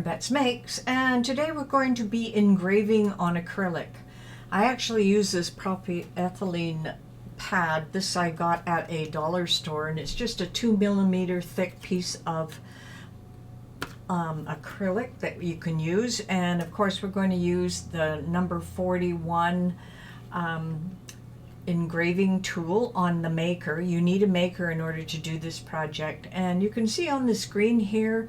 Bet's Makes, and today we're going to be engraving on acrylic. I actually use this polyethylene pad. This I got at a dollar store, and it's just a 2mm thick piece of acrylic that you can use. And of course we're going to use the number 41 engraving tool on the maker. You need a maker in order to do this project, and you can see on the screen here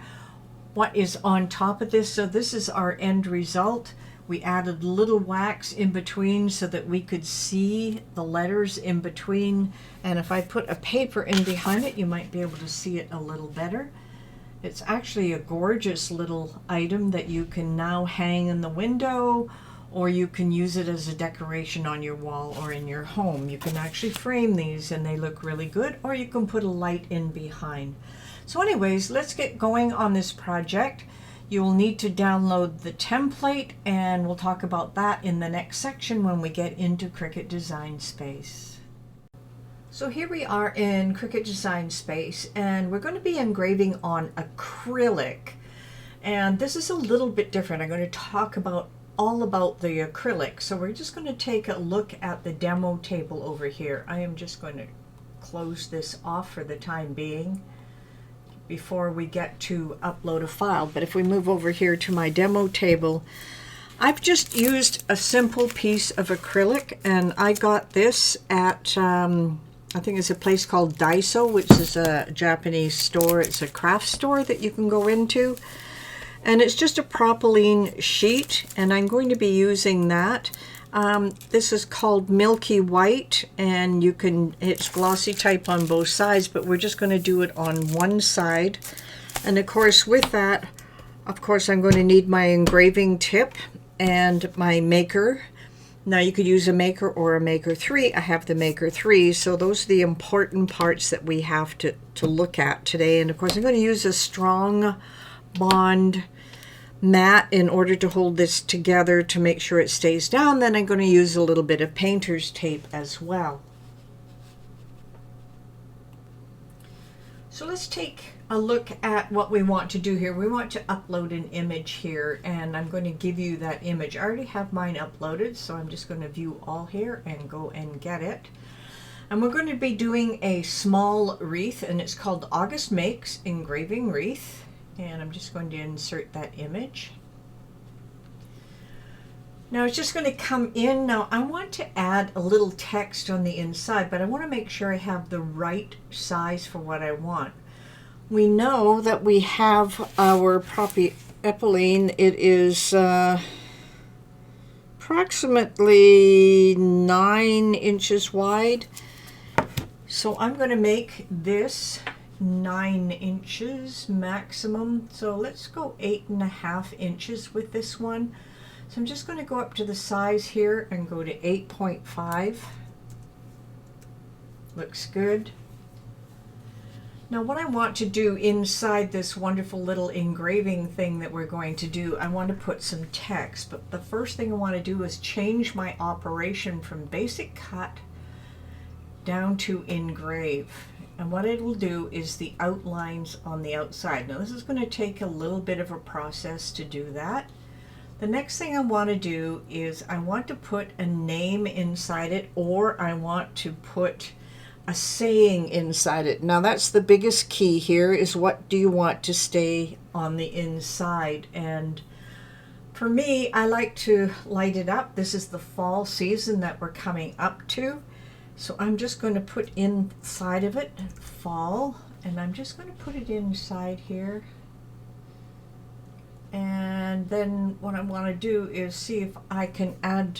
what is on top of this. So this is our end result. We added little wax in between so that we could see the letters in between, and if I put a paper in behind it you might be able to see it a little better. It's actually a gorgeous little item that you can now hang in the window, or you can use it as a decoration on your wall or in your home. You can actually frame these and they look really good, or you can put a light in behind. So anyways, let's get going on this project. You will need to download the template, and we'll talk about that in the next section when we get into Cricut Design Space. So here we are in Cricut Design Space, and we're going to be engraving on acrylic. And this is a little bit different. I'm going to talk about all about the acrylic. So we're just going to take a look at the demo table over here. I am just going to close this off for the time being before we get to upload a file. But if we move over here to my demo table, I've just used a simple piece of acrylic, and I got this at I think it's a place called Daiso, which is a Japanese store. It's a craft store that you can go into, and it's just a propylene sheet, and I'm going to be using that. This is called Milky White, and it's glossy type on both sides, but we're just going to do it on one side. And of course with that, of course I'm going to need my engraving tip and my maker. Now you could use a maker or a maker 3. I have the maker 3, so those are the important parts that we have to look at today. And of course I'm going to use a strong bond mat in order to hold this together to make sure it stays down. Then I'm going to use a little bit of painter's tape as well. So let's take a look at what we want to do here. We want to upload an image here, and I'm going to give you that image. I already have mine uploaded, so I'm just going to view all here and go and get it. And we're going to be doing a small wreath, and it's called August Makes Engraving Wreath. And I'm just going to insert that image. Now it's just going to come in. Now I want to add a little text on the inside, but I want to make sure I have the right size for what I want. We know that we have our polyethylene. It is approximately 9 inches wide. So I'm going to make this 9 inches maximum. So let's go 8.5 inches with this one. So I'm just going to go up to the size here and go to 8.5. Looks good. Now what I want to do inside this wonderful little engraving thing that we're going to do, I want to put some text. But the first thing I want to do is change my operation from basic cut down to engrave. And what it will do is the outlines on the outside. Now this is going to take a little bit of a process to do that. The next thing I want to do is I want to put a name inside it, or I want to put a saying inside it. Now that's the biggest key here, is what do you want to stay on the inside. And for me, I like to light it up. This is the fall season that we're coming up to. So I'm just going to put inside of it fall, and I'm just going to put it inside here. And then what I want to do is see if I can add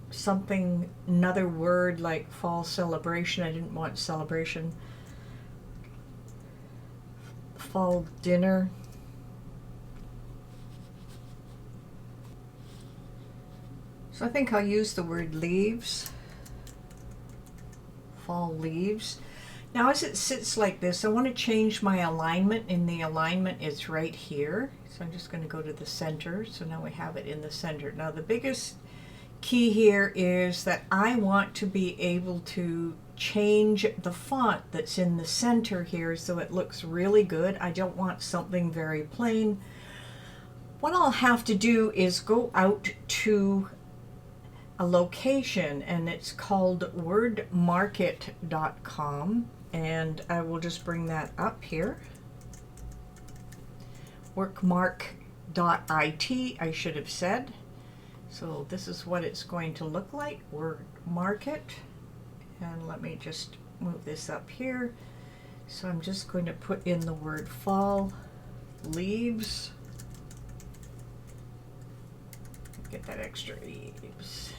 something, another word like fall celebration. I didn't want celebration. Fall dinner. So I think I'll use the word leaves, fall leaves. Now as it sits like this, I want to change my alignment, and the alignment is right here. So I'm just going to go to the center. So now we have it in the center. Now the biggest key here is that I want to be able to change the font that's in the center here so it looks really good. I don't want something very plain. What I'll have to do is go out to a location, and it's called wordmarket.com, and I will just bring that up here. Workmark.it, I should have said. So this is what it's going to look like, Wordmarket. And let me just move this up here. So I'm just going to put in the word fall, leaves. Get that extra leaves.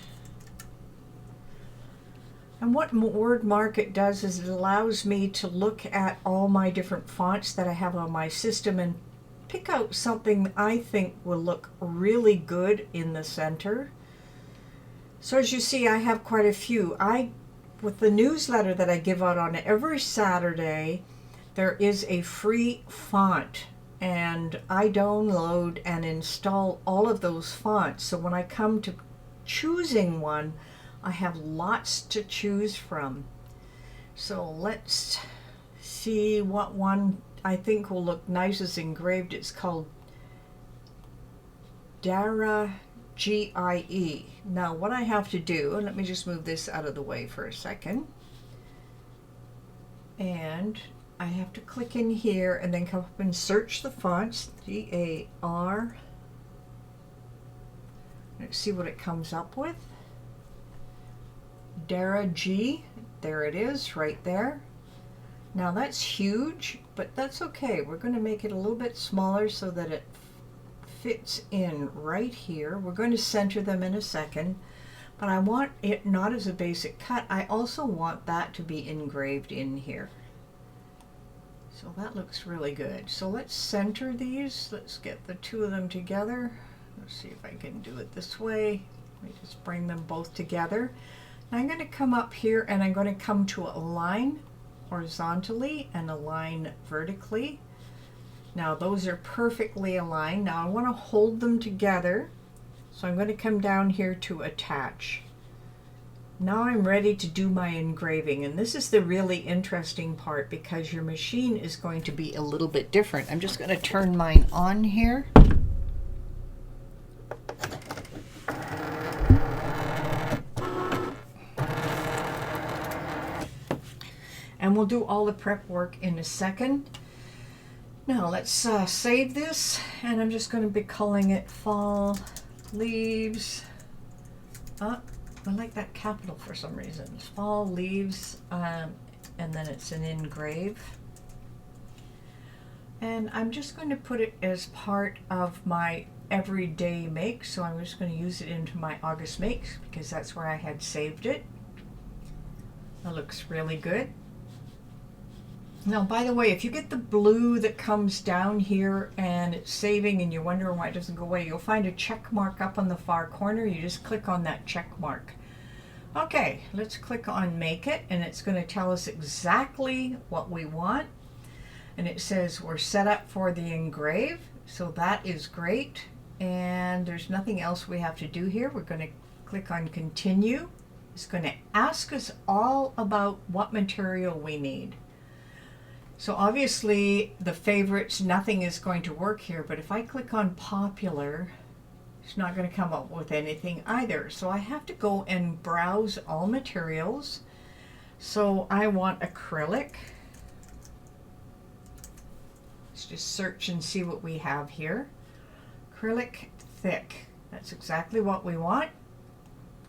And what Wordmarket does is it allows me to look at all my different fonts that I have on my system and pick out something I think will look really good in the center. So as you see, I have quite a few. With the newsletter that I give out on every Saturday, there is a free font, and I download and install all of those fonts. So when I come to choosing one, I have lots to choose from. So let's see what one I think will look nice as engraved. It's called Dara GIE. Now what I have to do, let me just move this out of the way for a second. And I have to click in here and then come up and search the fonts, DAR. Let's see what it comes up with. Dara G, there it is, right there. Now that's huge, but that's okay. We're going to make it a little bit smaller so that it fits in right here. We're going to center them in a second, but I want it not as a basic cut. I also want that to be engraved in here. So that looks really good. So let's center these. Let's get the two of them together. Let's see if I can do it this way. Let me just bring them both together. Now I'm going to come up here and I'm going to come to a line horizontally and a line vertically. Now those are perfectly aligned. Now I want to hold them together, so I'm going to come down here to attach. Now I'm ready to do my engraving, and this is the really interesting part because your machine is going to be a little bit different. I'm just going to turn mine on here. And we'll do all the prep work in a second. Now let's save this, and I'm just going to be calling it Fall Leaves. I like that capital for some reason. Fall Leaves, and then it's an engrave. And I'm just going to put it as part of my everyday make, so I'm just going to use it into my August makes because that's where I had saved it. That looks really good. Now, by the way, if you get the blue that comes down here and it's saving and you're wondering why it doesn't go away, you'll find a check mark up on the far corner. You just click on that check mark. Okay, let's click on Make It, and it's going to tell us exactly what we want. And it says we're set up for the engrave, so that is great. And there's nothing else we have to do here. We're going to click on Continue. It's going to ask us all about what material we need. So obviously the favorites, nothing is going to work here, but if I click on popular, it's not going to come up with anything either. So I have to go and browse all materials. So I want acrylic. Let's just search and see what we have here. Acrylic thick, that's exactly what we want.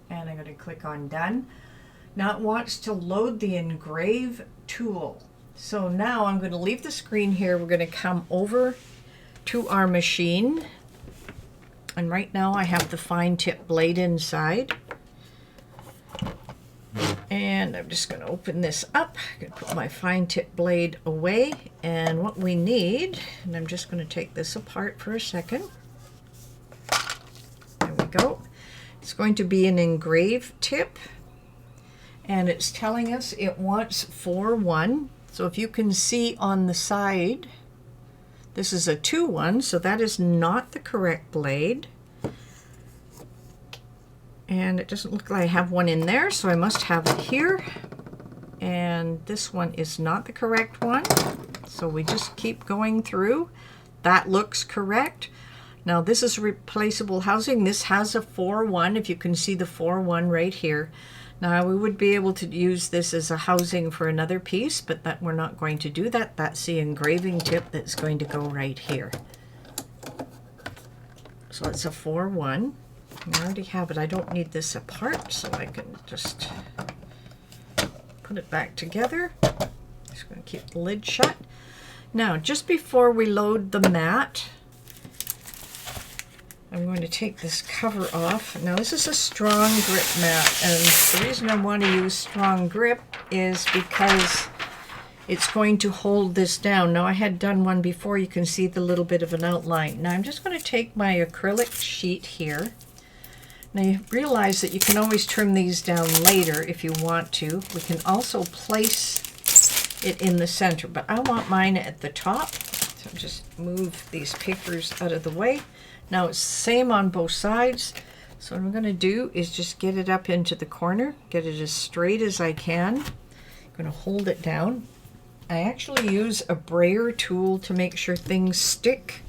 And I'm going to click on Done. Now it wants to load the Engrave tool. So now I'm going to leave the screen here. We're going to come over to our machine. And right now I have the fine tip blade inside. And I'm just going to open this up. I'm going to put my fine tip blade away. And what we need, and I'm just going to take this apart for a second. There we go. It's going to be an engrave tip. And it's telling us it wants 4-1. So if you can see on the side, this is a 2-1, so that is not the correct blade. And it doesn't look like I have one in there, so I must have it here. and this one is not the correct one. So we just keep going through. That looks correct. Now this is replaceable housing. This has a 4-1, if you can see the 4-1 right here. Now we would be able to use this as a housing for another piece, but that we're not going to do that. That's the engraving tip that's going to go right here. So it's a 4-1. I already have it. I don't need this apart, so I can just put it back together. Just going to keep the lid shut. Now, just before we load the mat, I'm going to take this cover off. Now this is a strong grip mat, and the reason I want to use strong grip is because it's going to hold this down. Now I had done one before, you can see the little bit of an outline. Now I'm just going to take my acrylic sheet here. Now you realize that you can always trim these down later if you want to. We can also place it in the center, but I want mine at the top. So just move these papers out of the way. Now it's the same on both sides. So what I'm going to do is just get it up into the corner, get it as straight as I can. I'm going to hold it down. I actually use a brayer tool to make sure things stick.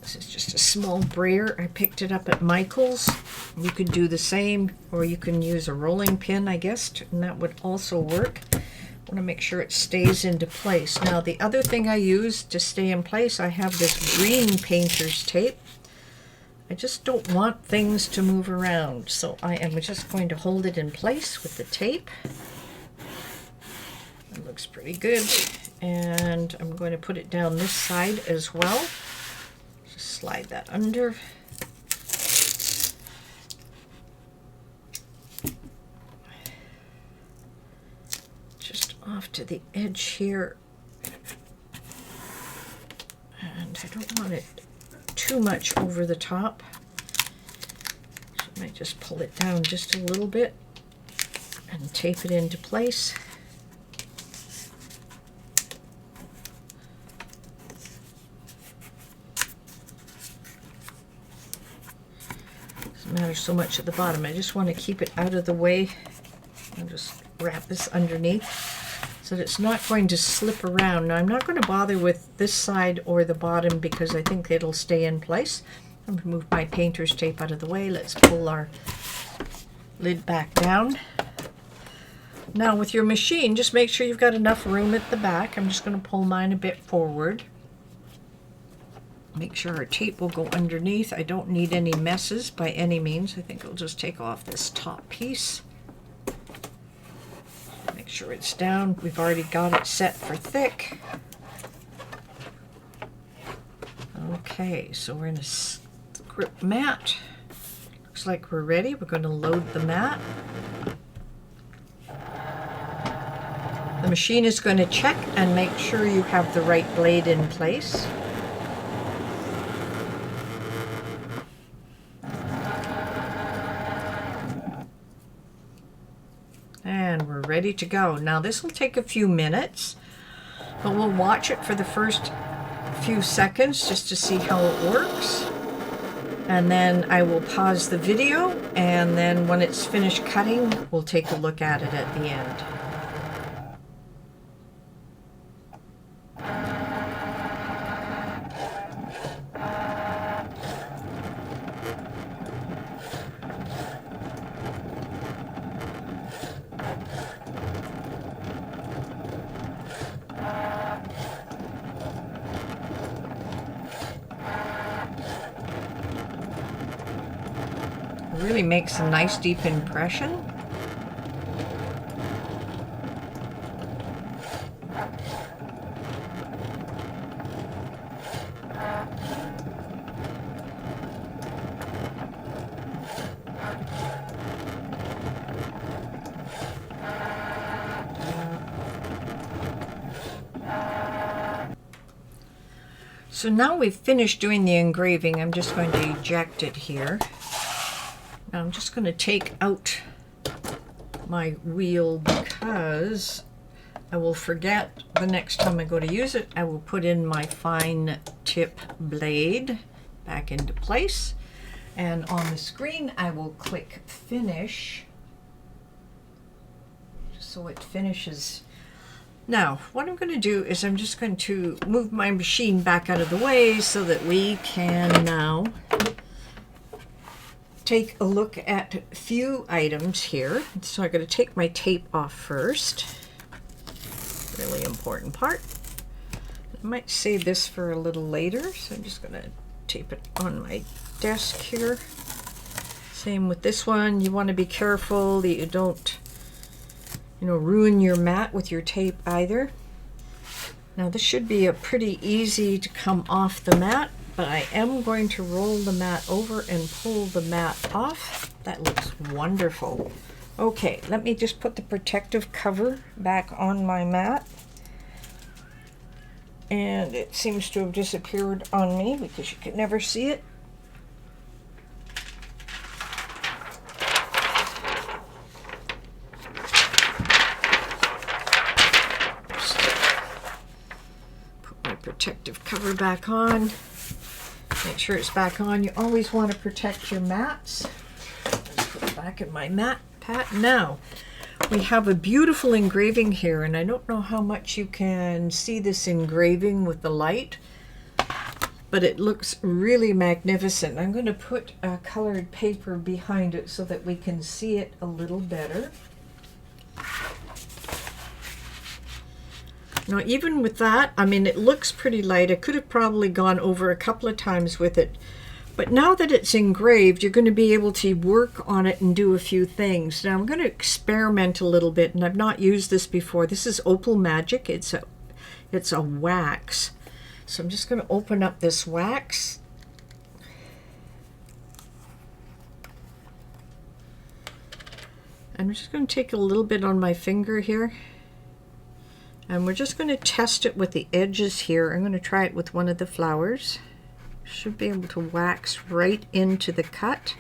This is just a small brayer. I picked it up at Michael's. You could do the same, or you can use a rolling pin, I guess, and that would also work. I want to make sure it stays into place. Now the other thing I use to stay in place, I have this green painter's tape. I just don't want things to move around, so I am just going to hold it in place with the tape. It looks pretty good, and I'm going to put it down this side as well. Just slide that under. Off to the edge here, and I don't want it too much over the top, so I might just pull it down just a little bit and tape it into place. Doesn't matter so much at the bottom, I just want to keep it out of the way. I'll just wrap this underneath so that it's not going to slip around. Now I'm not going to bother with this side or the bottom because I think it'll stay in place. I'm going to move my painter's tape out of the way. Let's pull our lid back down. Now with your machine, just make sure you've got enough room at the back. I'm just going to pull mine a bit forward. Make sure our tape will go underneath. I don't need any messes by any means. I think I'll just take off this top piece. Make sure it's down. We've already got it set for thick. Okay, so we're in a grip mat. Looks like we're ready. We're going to load the mat. The machine is going to check and make sure you have the right blade in place. And we're ready to go. Now this will take a few minutes, but we'll watch it for the first few seconds just to see how it works. And then I will pause the video, and then when it's finished cutting, we'll take a look at it at the end. Really makes a nice deep impression. So now we've finished doing the engraving. I'm just going to eject it here. Now I'm just going to take out my wheel because I will forget the next time I go to use it. I will put in my fine tip blade back into place, and on the screen I will click finish, so it finishes. Now, what I'm going to do is I'm just going to move my machine back out of the way so that we can now take a look at a few items here. So I'm going to take my tape off first. Really important part. I might save this for a little later, so I'm just going to tape it on my desk here. Same with this one. You want to be careful that you don't, ruin your mat with your tape either. Now this should be a pretty easy to come off the mat, but I am going to roll the mat over and pull the mat off. That looks wonderful. Okay, let me just put the protective cover back on my mat. And it seems to have disappeared on me because you can never see it. Protective cover back on. Make sure it's back on. You always want to protect your mats. Let's put it back in my mat pat. Now we have a beautiful engraving here, and I don't know how much you can see this engraving with the light, but it looks really magnificent. I'm going to put a colored paper behind it so that we can see it a little better. Now, even with that, I mean, it looks pretty light. I could have probably gone over a couple of times with it. But now that it's engraved, you're going to be able to work on it and do a few things. Now, I'm going to experiment a little bit, and I've not used this before. This is Opal Magic. It's a wax. So I'm just going to open up this wax. I'm just going to take a little bit on my finger here. And we're just going to test it with the edges here. I'm going to try it with one of the flowers. Should be able to wax right into the cut.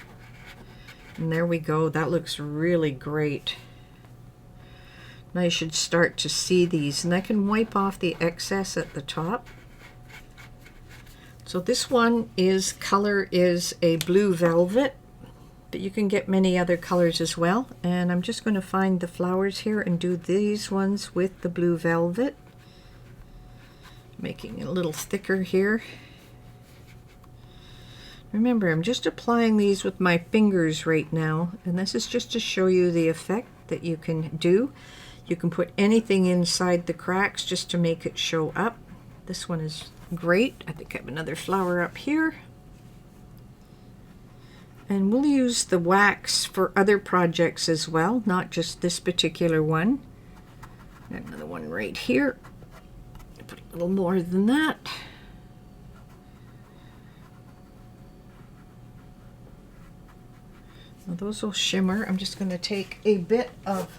And there we go. That looks really great. Now you should start to see these. And I can wipe off the excess at the top. So this one color is a blue velvet. But you can get many other colors as well. And I'm just going to find the flowers here and do these ones with the blue velvet. Making it a little thicker here. Remember, I'm just applying these with my fingers right now. And this is just to show you the effect that you can do. You can put anything inside the cracks just to make it show up. This one is great. I think I have another flower up here. And we'll use the wax for other projects as well, not just this particular one. Got another one right here. Put a little more than that. Now those will shimmer. I'm just going to take a bit of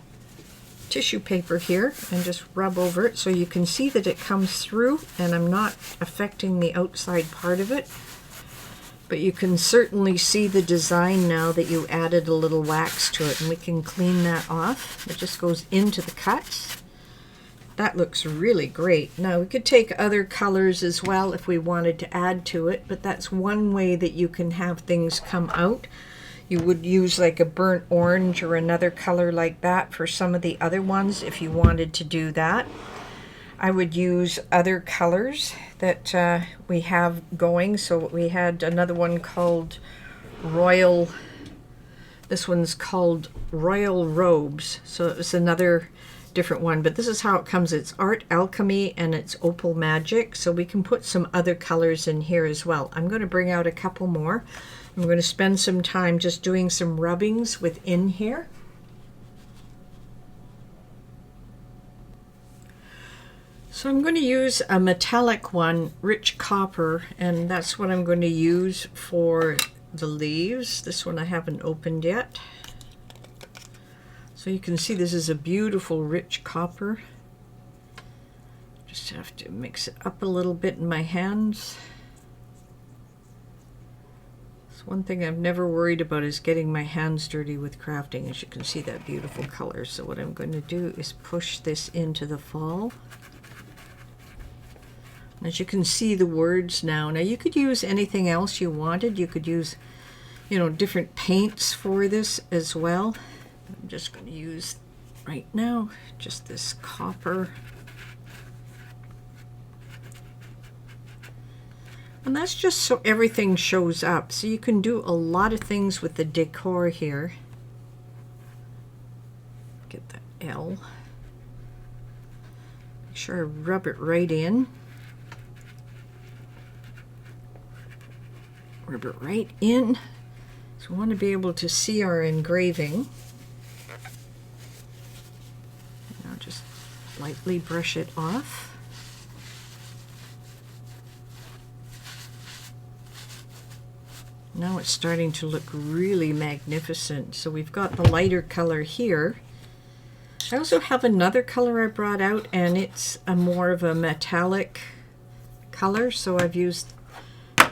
tissue paper here and just rub over it so you can see that it comes through and I'm not affecting the outside part of it. But you can certainly see the design now that you added a little wax to it, and we can clean that off. It just goes into the cuts. That looks really great. Now we could take other colors as well if we wanted to add to it, but that's one way that you can have things come out. You would use like a burnt orange or another color like that for some of the other ones if you wanted to do that. I would use other colors that we have going. So we had another one called Royal, this one's called Royal Robes. So it was another different one, but this is how it comes. It's Art Alchemy and it's Opal Magic. So we can put some other colors in here as well. I'm going to bring out a couple more. I'm going to spend some time just doing some rubbings within here. So I'm going to use a metallic one, rich copper, and that's what I'm going to use for the leaves. This one I haven't opened yet. So you can see this is a beautiful rich copper. Just have to mix it up a little bit in my hands. So one thing I've never worried about is getting my hands dirty with crafting. As you can see, that beautiful color. So what I'm going to do is push this into the fall. As you can see the words now. Now you could use anything else you wanted. You could use, different paints for this as well. I'm just going to use right now, just this copper. And that's just so everything shows up. So you can do a lot of things with the decor here. Get the L. Make sure I rub it right in. Rub it right in. So we want to be able to see our engraving. And I'll just lightly brush it off. Now it's starting to look really magnificent. So we've got the lighter color here. I also have another color I brought out, and it's a more of a metallic color. So I've used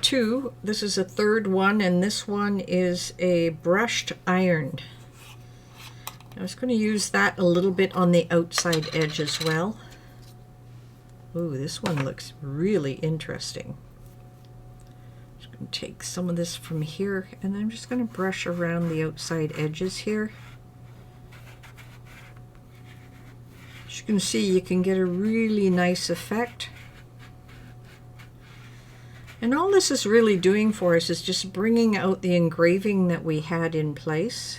two. This is a third one, and this one is a brushed iron. I was going to use that a little bit on the outside edge as well. Ooh, this one looks really interesting. Take some of this from here, and I'm just going to brush around the outside edges here. As you can see, you can get a really nice effect. And all this is really doing for us is just bringing out the engraving that we had in place.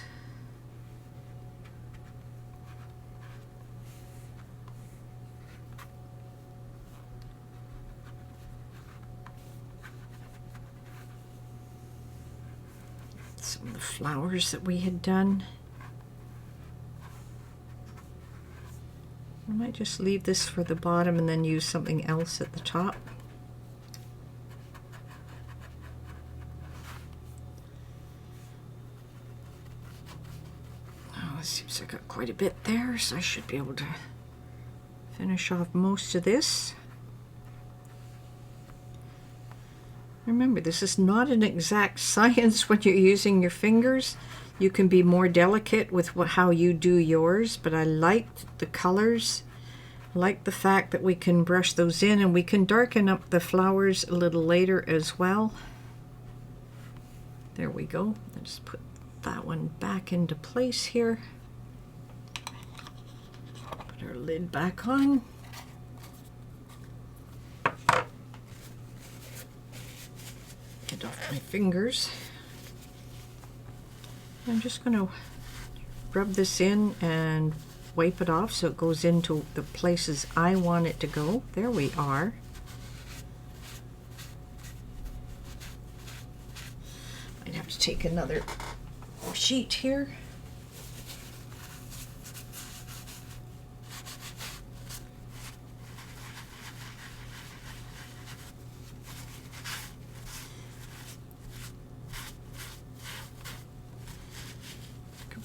Some of the flowers that we had done. I might just leave this for the bottom and then use something else at the top. Oh, it seems I got quite a bit there, so I should be able to finish off most of this. Remember, this is not an exact science when you're using your fingers. You can be more delicate with how you do yours, but I like the colors. I like the fact that we can brush those in, and we can darken up the flowers a little later as well. There we go. Let's put that one back into place here. Put our lid back on. Get off my fingers. I'm just going to rub this in and wipe it off so it goes into the places I want it to go. There we are. Might have to take another sheet here.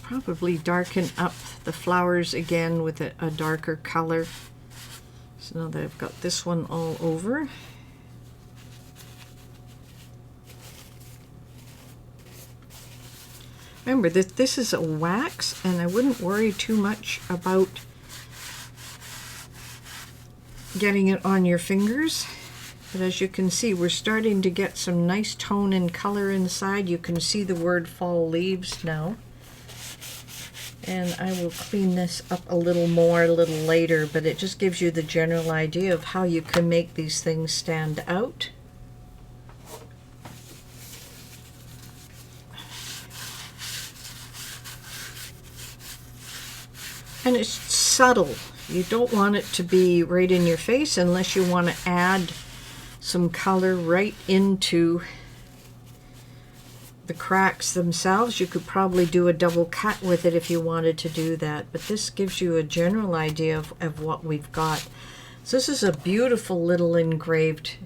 Probably darken up the flowers again with a darker color. So now that I've got this one all over, remember that this is a wax, and I wouldn't worry too much about getting it on your fingers. But as you can see, we're starting to get some nice tone and color inside. You can see the word fall leaves now. And I will clean this up a little more a little later, but it just gives you the general idea of how you can make these things stand out. And it's subtle. You don't want it to be right in your face unless you want to add some color right into the cracks themselves. You could probably do a double cut with it if you wanted to do that, but this gives you a general idea of what we've got. So this is a beautiful little engraved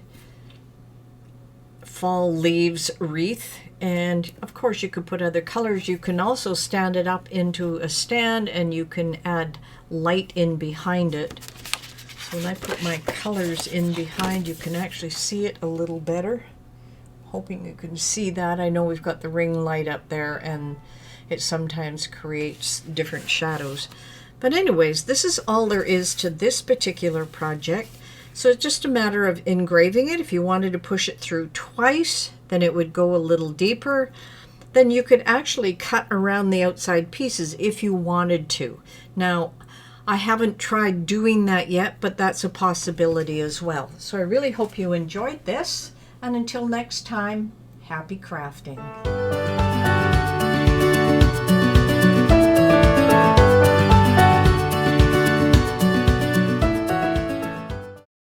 fall leaves wreath, and of course you could put other colors. You can also stand it up into a stand, and you can add light in behind it. So when I put my colors in behind, you can actually see it a little better. Hoping you can see that. I know we've got the ring light up there, and it sometimes creates different shadows. But anyways, this is all there is to this particular project. So it's just a matter of engraving it. If you wanted to push it through twice, then it would go a little deeper. then you could actually cut around the outside pieces if you wanted to. Now, I haven't tried doing that yet, but that's a possibility as well. So I really hope you enjoyed this, and until next time, happy crafting.